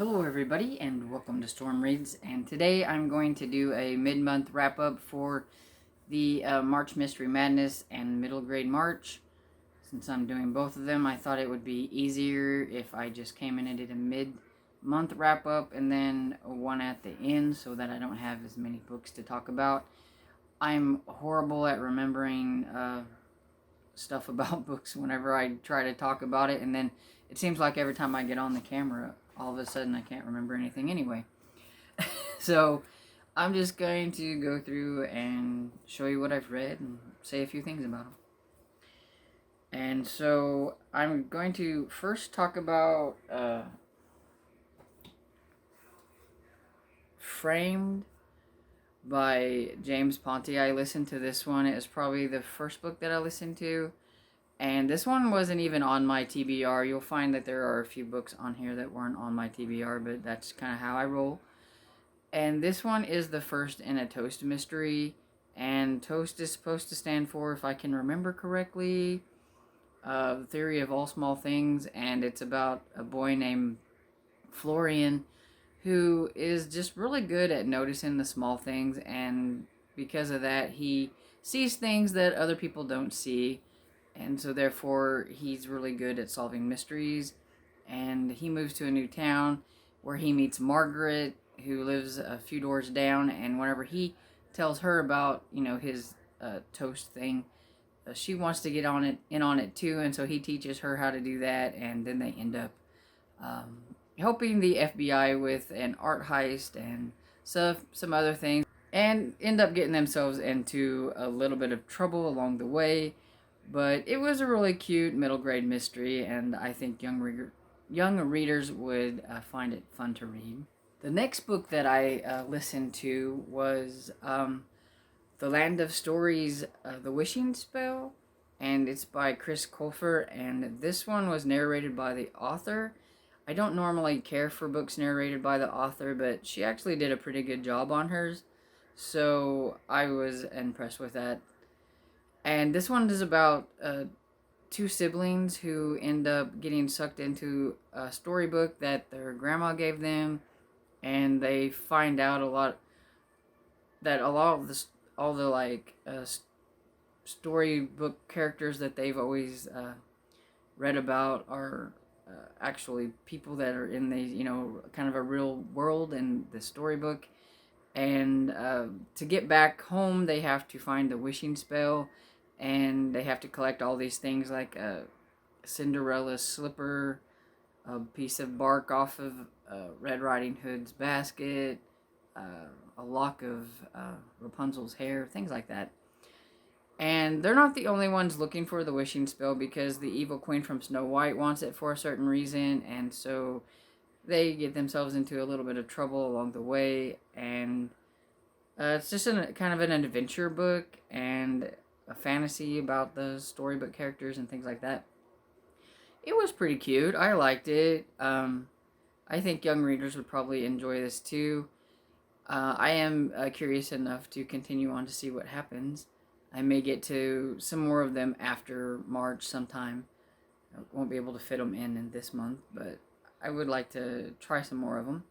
Hello everybody and welcome to Storm Reads, and today I'm going to do a mid-month wrap-up for the March Mystery Madness and Middle Grade March. Since I'm doing both of them, I thought it would be easier if I just came in and did a mid-month wrap-up and then one at the end so that I don't have as many books to talk about. I'm horrible at remembering stuff about books whenever I try to talk about it, and then it seems like every time I get on the camera, all of a sudden I can't remember anything anyway. So I'm just going to go through and show you what I've read and say a few things about them. And so I'm going to first talk about Framed by James Ponte. I listened to this one. It was probably the first book that I listened to. And this one wasn't even on my TBR. You'll find that there are a few books on here that weren't on my TBR, but that's kind of how I roll. And this one is the first in a Toast mystery. And Toast is supposed to stand for, if I can remember correctly, the theory of all small things. And it's about a boy named Florian who is just really good at noticing the small things. And because of that, he sees things that other people don't see. And so therefore he's really good at solving mysteries. And he moves to a new town where he meets Margaret, who lives a few doors down. And whenever he tells her about, his toast thing, she wants to get in on it too. And so he teaches her how to do that. And then they end up helping the FBI with an art heist and some other things, and end up getting themselves into a little bit of trouble along the way. But it was a really cute middle grade mystery, and I think young readers would find it fun to read. The next book that I listened to was The Land of Stories, The Wishing Spell, and it's by Chris Colfer, and this one was narrated by the author. I don't normally care for books narrated by the author, but she actually did a pretty good job on hers, so I was impressed with that. And this one is about two siblings who end up getting sucked into a storybook that their grandma gave them, and they find out a lot of all the storybook characters that they've always read about are actually people that are in the kind of a real world in the storybook. And to get back home, they have to find the wishing spell. And they have to collect all these things like a Cinderella slipper, a piece of bark off of Red Riding Hood's basket, a lock of Rapunzel's hair, things like that. And they're not the only ones looking for the wishing spell, because the evil queen from Snow White wants it for a certain reason. And so they get themselves into a little bit of trouble along the way. And it's just kind of an adventure book and a fantasy about the storybook characters and things like that. It was pretty cute. I liked it. I think young readers would probably enjoy this too. I am curious enough to continue on to see what happens. I may get to some more of them after March sometime. I won't be able to fit them in this month, but I would like to try some more of them.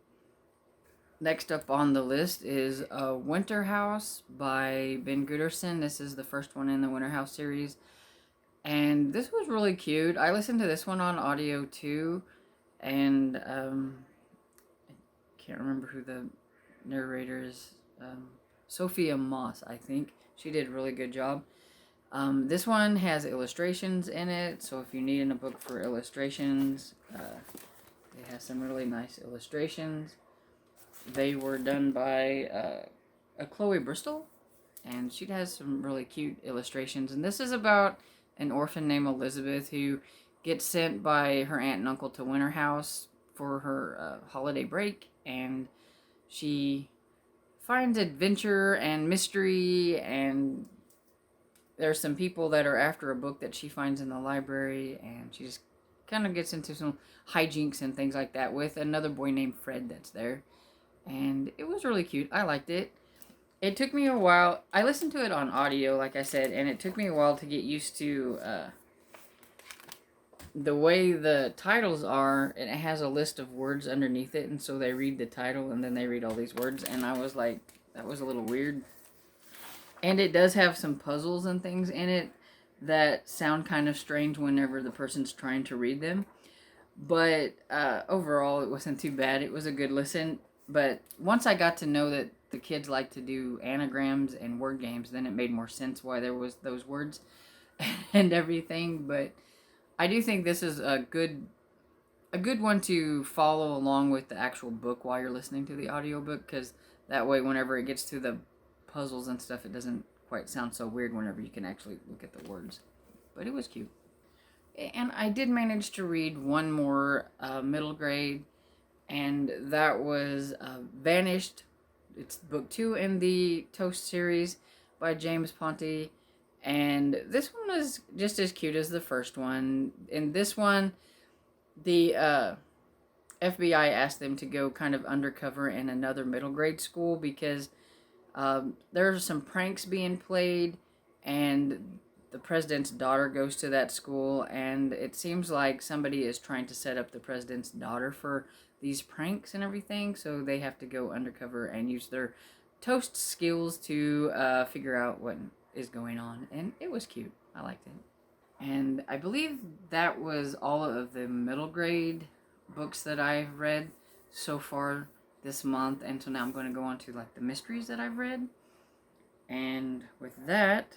Next up on the list is Winter House by Ben Gooderson. This is the first one in the Winter House series. And this was really cute. I listened to this one on audio too. And I can't remember who the narrator is. Sophia Moss, I think. She did a really good job. This one has illustrations in it. So if you need a book for illustrations, it has some really nice illustrations. They were done by Chloe Bristol, and she has some really cute illustrations. And this is about an orphan named Elizabeth who gets sent by her aunt and uncle to Winter House for her holiday break, and she finds adventure and mystery, and there's some people that are after a book that she finds in the library, and she just kind of gets into some hijinks and things like that with another boy named Fred that's there. And it was really cute. I liked it. It took me a while. I listened to it on audio, like I said, and it took me a while to get used to the way the titles are, it has a list of words underneath it, and so they read the title and then they read all these words, and I was like, that was a little weird. And it does have some puzzles and things in it that sound kind of strange whenever the person's trying to read them. But overall, it wasn't too bad. It was a good listen. But once I got to know that the kids like to do anagrams and word games, then it made more sense why there was those words and everything. But I do think this is a good one to follow along with the actual book while you're listening to the audiobook, because that way whenever it gets to the puzzles and stuff, it doesn't quite sound so weird whenever you can actually look at the words. But it was cute. And I did manage to read one more middle grade, and that was Vanished. It's book 2 in the Toast series by James Ponti. And this one was just as cute as the first one. In this one, the FBI asked them to go kind of undercover in another middle grade school because there's some pranks being played, and the president's daughter goes to that school, and it seems like somebody is trying to set up the president's daughter for these pranks and everything, so they have to go undercover and use their toast skills to figure out what is going on, and it was cute. I liked it. And I believe that was all of the middle grade books that I've read so far this month, and so now I'm going to go on to like the mysteries that I've read. And with that,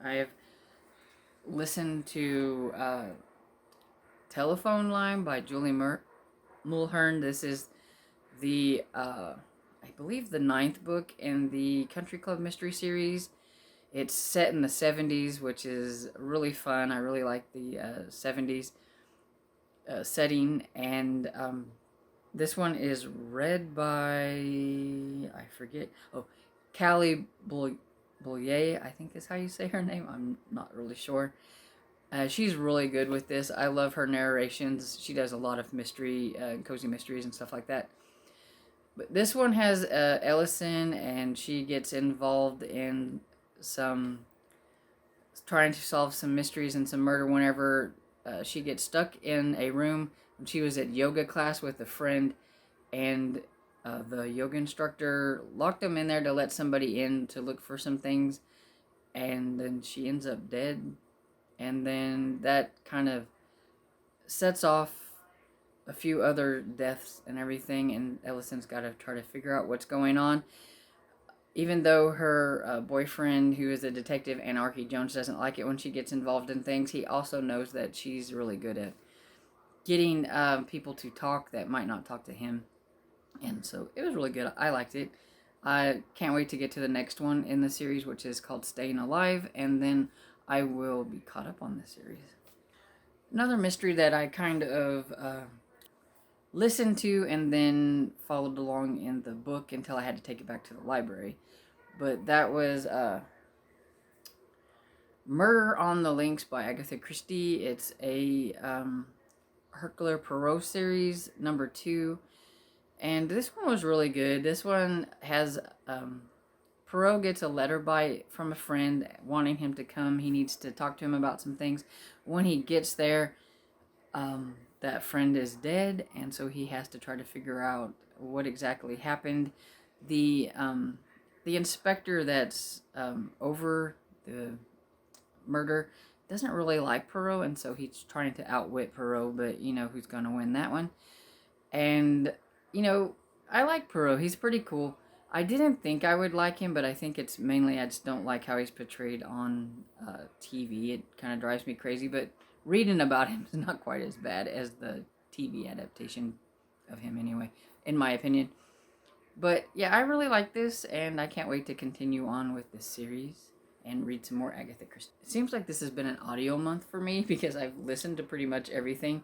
I've listened to Telephone Line by Julie Mulhern. This is the I believe the 9th book in the Country Club Mystery Series. It's set in the 70s, which is really fun. I really like the 70s setting. And this one is read by, I forget, Callie Bollier, I think is how you say her name. I'm not really sure. She's really good with this. I love her narrations. She does a lot of mystery, cozy mysteries and stuff like that. But this one has Ellison, and she gets involved in some trying to solve some mysteries and some murder whenever she gets stuck in a room when she was at yoga class with a friend, and the yoga instructor locked them in there to let somebody in to look for some things, and then she ends up dead, and then that kind of sets off a few other deaths and everything, and Ellison's got to try to figure out what's going on. Even though her boyfriend, who is a detective, Anarchy Jones, doesn't like it when she gets involved in things, he also knows that she's really good at getting people to talk that might not talk to him. And so it was really good. I liked it. I can't wait to get to the next one in the series, which is called Staying Alive, and then I will be caught up on the series. Another mystery that I kind of listened to and then followed along in the book until I had to take it back to the library. But that was Murder on the Links by Agatha Christie. It's a Hercule Poirot series, number 2. And this one was really good. This one has Poirot gets a letter from a friend wanting him to come. He needs to talk to him about some things. When he gets there, that friend is dead, and so he has to try to figure out what exactly happened. The inspector that's over the murder doesn't really like Poirot, and so he's trying to outwit Poirot, but you know who's going to win that one. And, you know, I like Poirot. He's pretty cool. I didn't think I would like him, but I think it's mainly I just don't like how he's portrayed on TV. It kind of drives me crazy, but reading about him is not quite as bad as the TV adaptation of him anyway, in my opinion. But yeah, I really like this, and I can't wait to continue on with this series and read some more Agatha Christie. It seems like this has been an audio month for me because I've listened to pretty much everything.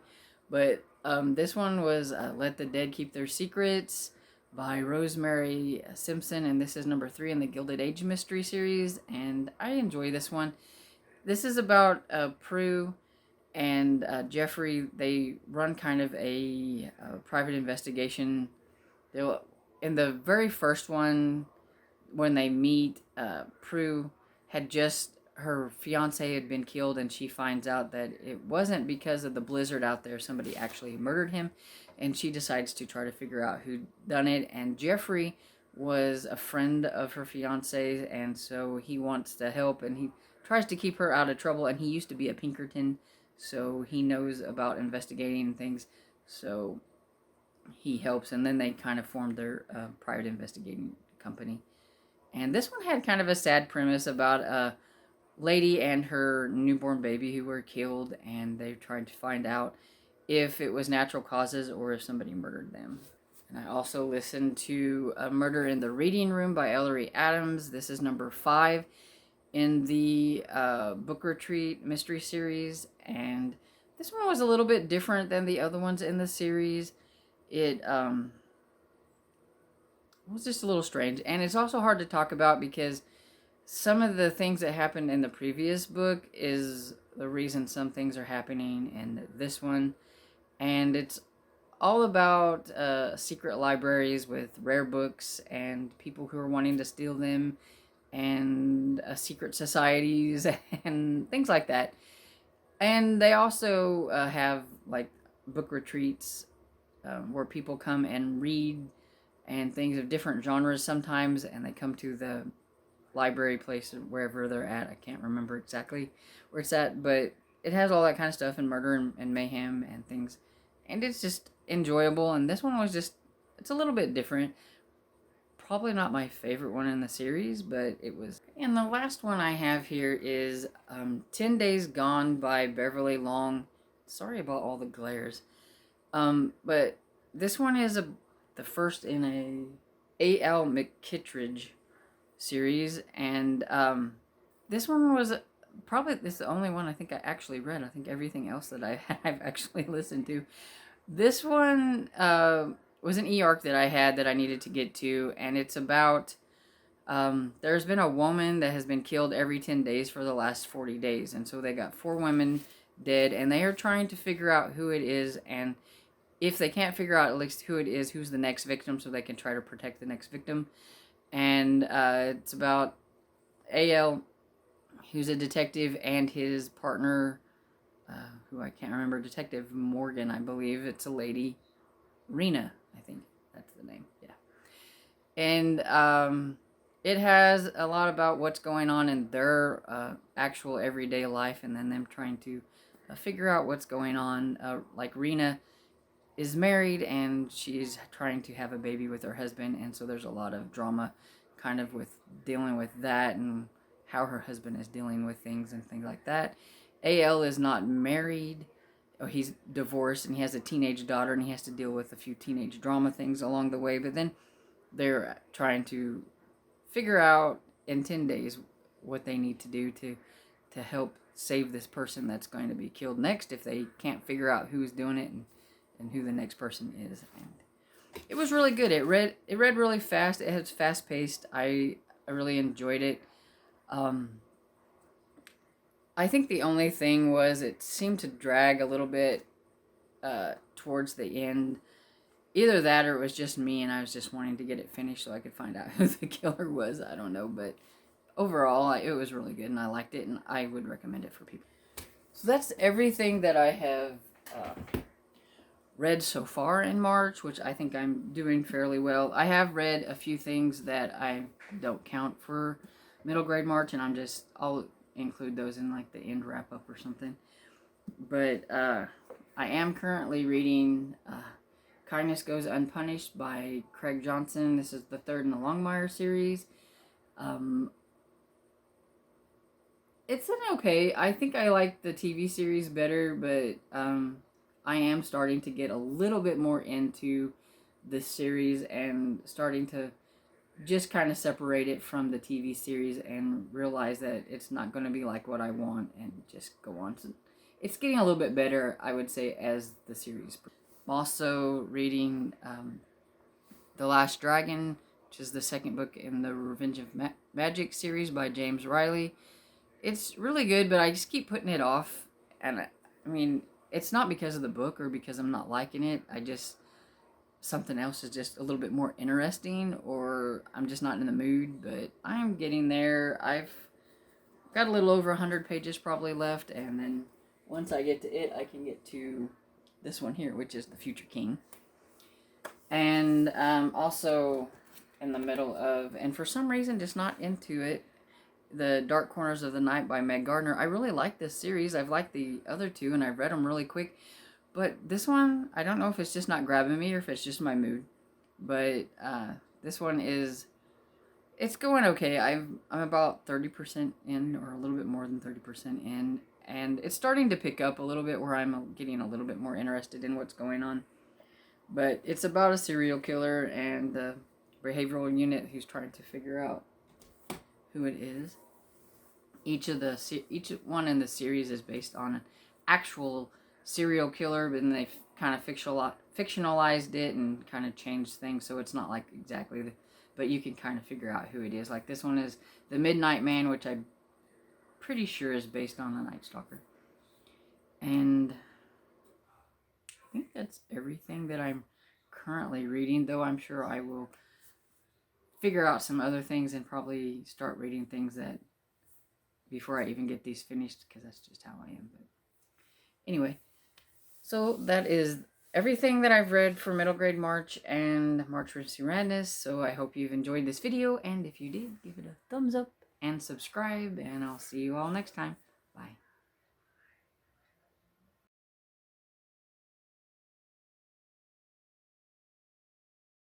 But this one was Let the Dead Keep Their Secrets by Rosemary Simpson, and this is number 3 in the Gilded Age mystery series, and I enjoy this one. This is about Prue and Jeffrey. They run kind of a private investigation. In the very first one, when they meet, Prue had just her fiance had been killed, and she finds out that it wasn't because of the blizzard out there. Somebody actually murdered him, and she decides to try to figure out who done it. And Jeffrey was a friend of her fiance's, and so he wants to help, and he tries to keep her out of trouble. And he used to be a Pinkerton, so he knows about investigating things, so he helps. And then they kind of formed their private investigating company. And this one had kind of a sad premise about a lady and her newborn baby who were killed, and they tried to find out if it was natural causes or if somebody murdered them. And I also listened to A Murder in the Reading Room by Ellery Adams. This is number 5 in the book retreat mystery series, and this one was a little bit different than the other ones in the series. It was just a little strange, and it's also hard to talk about because some of the things that happened in the previous book is the reason some things are happening in this one. And it's all about secret libraries with rare books and people who are wanting to steal them, and secret societies and things like that. And they also have like book retreats where people come and read and things of different genres sometimes, and they come to the library place wherever they're at. I can't remember exactly where it's at, but it has all that kind of stuff, and murder and mayhem and things, and it's just enjoyable. And this one was just, it's a little bit different. Probably not my favorite one in the series, but it was. And the last one I have here is 10 Days Gone by Beverly Long. Sorry about all the glares. But this one is the first in a A.L. McKittredge series, and this one was probably, this is the only one I think I actually read. I think everything else that I've actually listened to. This one was an e-arc that I had that I needed to get to, and it's about there's been a woman that has been killed every 10 days for the last 40 days, and so they got 4 women dead, and they are trying to figure out who it is, and if they can't figure out at least who it is, who's the next victim, so they can try to protect the next victim. And it's about A.L., who's a detective, and his partner, who I can't remember, Detective Morgan, I believe. It's a lady. Rena, I think that's the name, yeah. And it has a lot about what's going on in their actual everyday life, and then them trying to figure out what's going on. Like Rena is married, and she's trying to have a baby with her husband, and so there's a lot of drama kind of with dealing with that and how her husband is dealing with things and things like that. A.L. is not married, or he's divorced, and he has a teenage daughter, and he has to deal with a few teenage drama things along the way, but then they're trying to figure out in 10 days what they need to do to help save this person that's going to be killed next if they can't figure out who's doing it and who the next person is. And it was really good. It read really fast. It was fast paced. I really enjoyed it. I think the only thing was it seemed to drag a little bit towards the end. Either that or it was just me and I was just wanting to get it finished so I could find out who the killer was. I don't know, but overall it was really good and I liked it, and I would recommend it for people. So that's everything that I have read so far in March, which I think I'm doing fairly well. I have read a few things that I don't count for middle grade March, and I'll include those in like the end wrap up or something. But I am currently reading Kindness Goes Unpunished by Craig Johnson. This is the 3rd in the Longmire series. It's an okay. I think I like the TV series better, but I am starting to get a little bit more into this series and starting to just kind of separate it from the TV series and realize that it's not going to be like what I want and just go on. So it's getting a little bit better, I would say, as the series. I'm also reading The Last Dragon, which is the 2nd book in the Revenge of Magic series by James Riley. It's really good, but I just keep putting it off. And I mean, it's not because of the book or because I'm not liking it. Something else is just a little bit more interesting, or I'm just not in the mood, but I'm getting there. I've got a little over 100 pages probably left, and then once I get to it, I can get to this one here, which is The Future King. And also in the middle of, and for some reason just not into it, The Dark Corners of the Night by Meg Gardner. I really like this series. I've liked the other two, and I've read them really quick. But this one, I don't know if it's just not grabbing me or if it's just my mood. But this one is, it's going okay. I'm about 30% in, or a little bit more than 30% in. And it's starting to pick up a little bit where I'm getting a little bit more interested in what's going on. But it's about a serial killer and the behavioral unit who's trying to figure out who it is. Each one in the series is based on an actual serial killer, but then they've kind of fictionalized it and kind of changed things, so it's not like exactly but you can kind of figure out who it is. Like this one is The Midnight Man, which I'm pretty sure is based on a Night Stalker. And I think that's everything that I'm currently reading, though I'm sure I will figure out some other things and probably start reading things that before I even get these finished, because that's just how I am. But anyway, so that is everything that I've read for Middle Grade March and March Mystery Madness. So I hope you've enjoyed this video, and if you did, give it a thumbs up and subscribe, and I'll see you all next time. Bye.